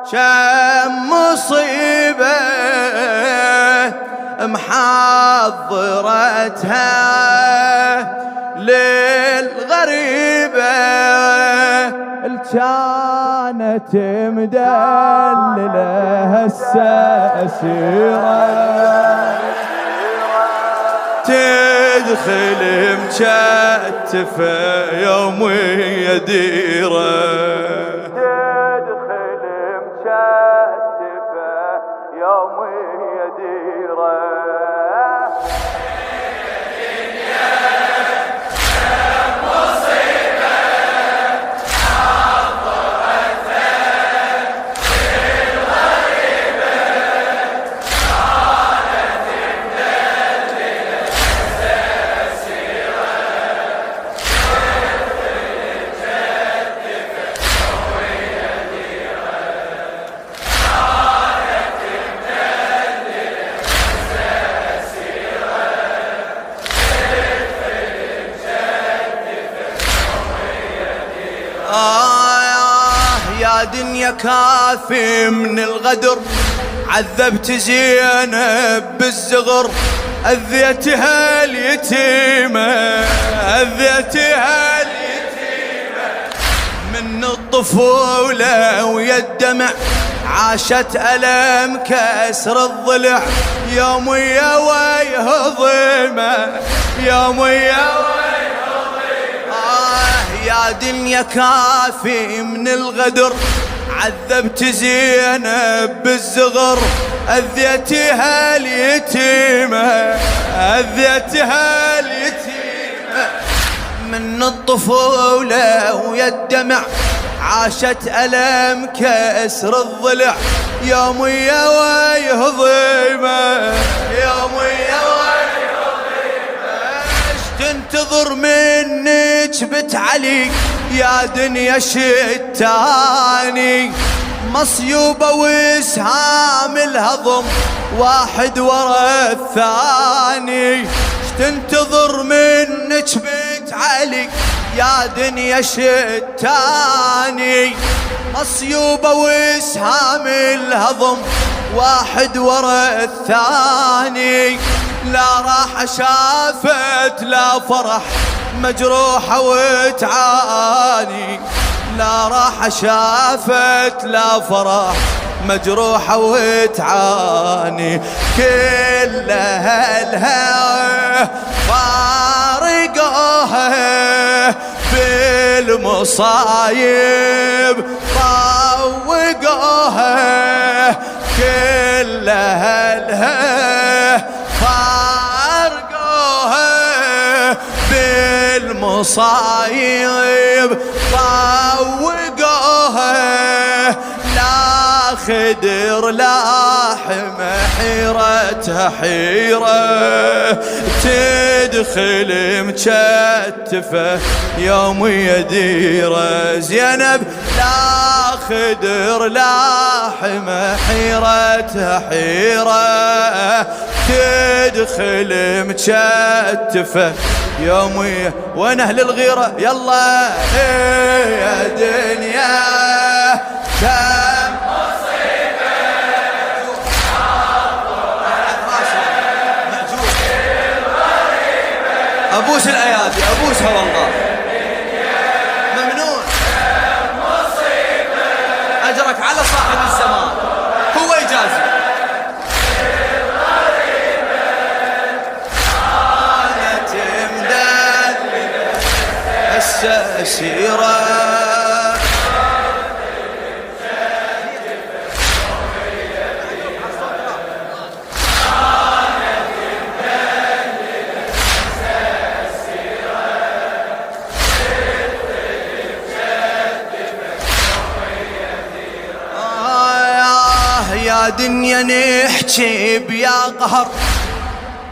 شم مصيبة محضرتها للغريبة، كانت مدللة هسه أسيرة، تدخل مكتفة يومية ديرة، تدخل مكتفة يومية ديرة. يا دنيا كافي من الغدر، عذبت زينب بالزغر، أذيتها اليتيمة، أذيتها اليتيمة من الطفولة ويا الدمع، عاشت ألم كسر الضلع، يومية ويهضمة، يومية يا دنيا كافي من الغدر، عذبت زينب بالزغر، أذيتها اليتيمة، أذيتها اليتيمة من الطفولة ويا الدمع، عاشت ألم كسر الضلع، يومية ويهضمة، يومية تنتظر منك بنت علي يا دنيا شتاني، مصيوبة واسهام الهضم واحد ورا الثاني، تنتظر منك بنت علي يا دنيا شتاني، مصيوبة واسهام الهضم واحد ورا الثاني، لا راحة شافت لا فرح مجروحة وتعاني، لا راحة شافت لا فرح مجروحة وتعاني، كلها الهوى فارقوها بالمصايب طوقوها، كلها الهوى فارقوها بالمصايب طوقوها، لا خدر لاحم حيرتها حيرة، تدخل مكتفة يومية ديرة، زينب لا خدر لاحم حيرتها حيرة، تدخل مكتفة يومية. وين أهل الغيرة؟ يلا يا دنيا كم مصيبة أبوس الأيادي أبوسها والله ممنون، أجرك على صاحب الزمان هو يجازي. أسيرة يا دنيا نحكي بيا قهر،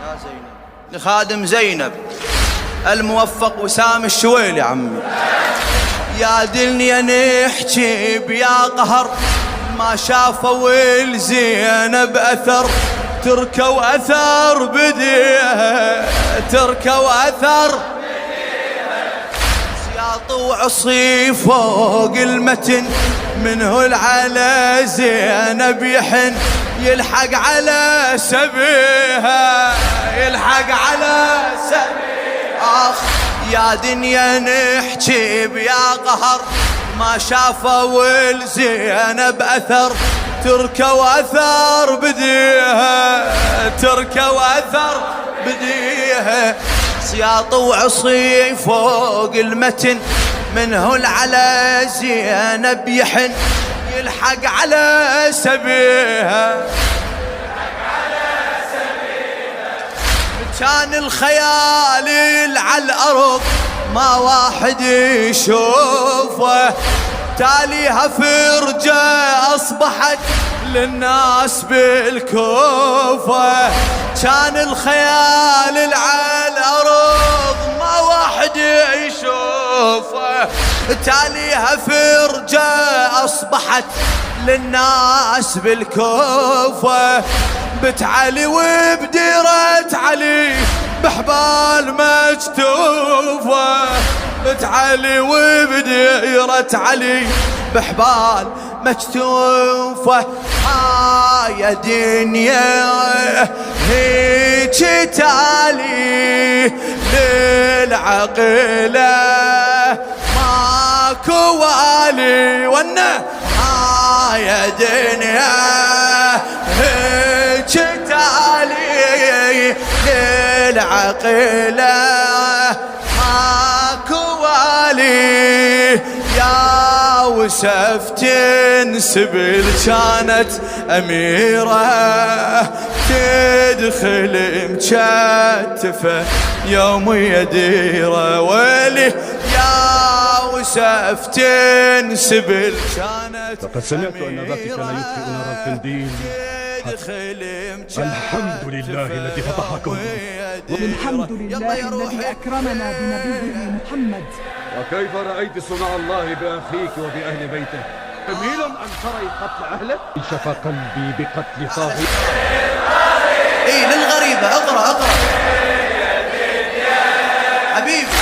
يا زينب لخادم زينب الموفق وسام الشويلي عمي، يا دنيا نحكي بيا قهر، ما شافوا الزينب أثر، تركوا أثر بديها، تركوا أثر بديها، يا سياط وعصي فوق المتن، منه العلا زينب يحن، يلحق على سبيها، يلحق على سبيها. يا دنيا نحكي بيا قهر، ما شافوا الزينب أثر، تركوا أثر بديها، تركوا أثر بديها. سياط وعصي فوق المتن، منه العلا زينب يحن، يلحق على سبيها، كان الخيال على الأرض ما واحد يشوفه، تاليها فرجة أصبحت للناس بالكوفة. كان الخيال على الأرض ما واحد يشوفه، تاليها فرجة أصبحت للناس بالكوفة. بت علي وبديرة علي بحبال مجتوفة، بت علي وبديرة علي بحبال مجتوفة. يا دنيا هيك تالي للعقلة ماكو والي ونا. يا دنيا هيك تالي للعقلة ماكو والي. يا وسف تنسبل كانت أميرة، تدخل مكتفة يوم يديرة ويلي. يا وسف تنسبل كانت لقد سمعت أن ذاك كان يطفئ نار القنديل. الحمد لله الذي فتحكم، والحمد لله الذي أكرمنا بنبيه محمد. وكيف رأيت صنع الله بأخيك وبأهل بيته؟ جميل أن تري قتل أهله. شفى قلبي بقتل طاغي. للغريبة اقرأ حبيبي.